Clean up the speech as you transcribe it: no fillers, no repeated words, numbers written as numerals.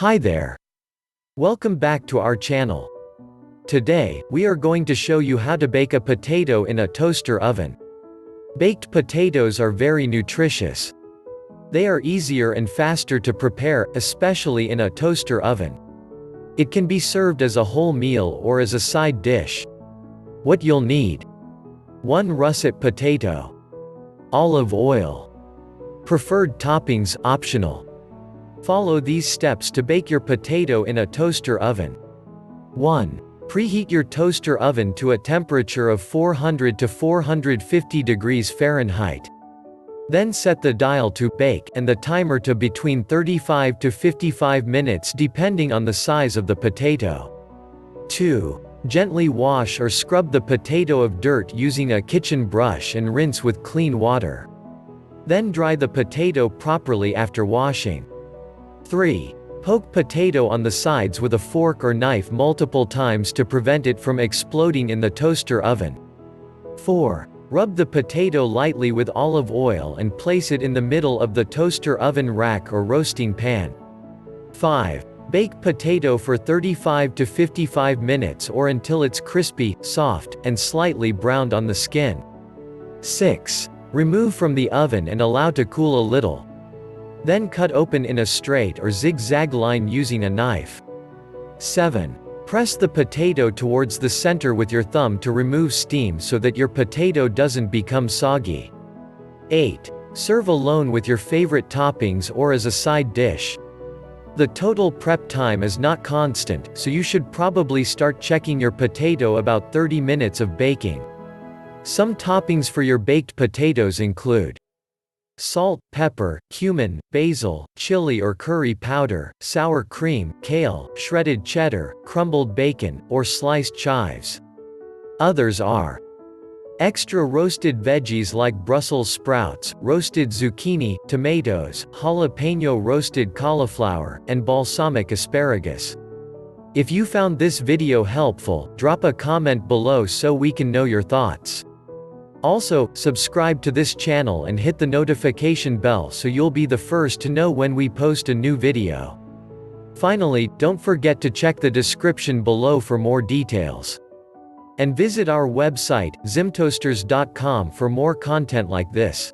Hi there. Welcome back to our channel. Today, we are going to show you how to bake a potato in a toaster oven. Baked potatoes are very nutritious. They are easier and faster to prepare, especially in a toaster oven. It can be served as a whole meal or as a side dish. What you'll need: 1 russet potato, olive oil. Preferred toppings optional. Follow these steps to bake your potato in a toaster oven. 1. Preheat your toaster oven to a temperature of 400 to 450 degrees Fahrenheit. Then set the dial to bake and the timer to between 35 to 55 minutes depending on the size of the potato. 2. Gently wash or scrub the potato of dirt using a kitchen brush and rinse with clean water. Then dry the potato properly after washing. 3. Poke potato on the sides with a fork or knife multiple times to prevent it from exploding in the toaster oven. 4. Rub the potato lightly with olive oil and place it in the middle of the toaster oven rack or roasting pan. 5. Bake potato for 35 to 55 minutes or until it's crispy, soft, and slightly browned on the skin. 6. Remove from the oven and allow to cool a little. Then cut open in a straight or zig-zag line using a knife. 7. Press the potato towards the center with your thumb to remove steam so that your potato doesn't become soggy. 8. Serve alone with your favorite toppings or as a side dish. The total prep time is not constant, so you should probably start checking your potato about 30 minutes of baking. Some toppings for your baked potatoes include salt, pepper, cumin, basil, chili or curry powder, sour cream, kale, shredded cheddar, crumbled bacon, or sliced chives. Others are extra roasted veggies like Brussels sprouts, roasted zucchini, tomatoes, jalapeno roasted cauliflower, and balsamic asparagus. If you found this video helpful, drop a comment below so we can know your thoughts. Also, subscribe to this channel and hit the notification bell so you'll be the first to know when we post a new video. Finally, don't forget to check the description below for more details. And visit our website, zimtoasters.com for more content like this.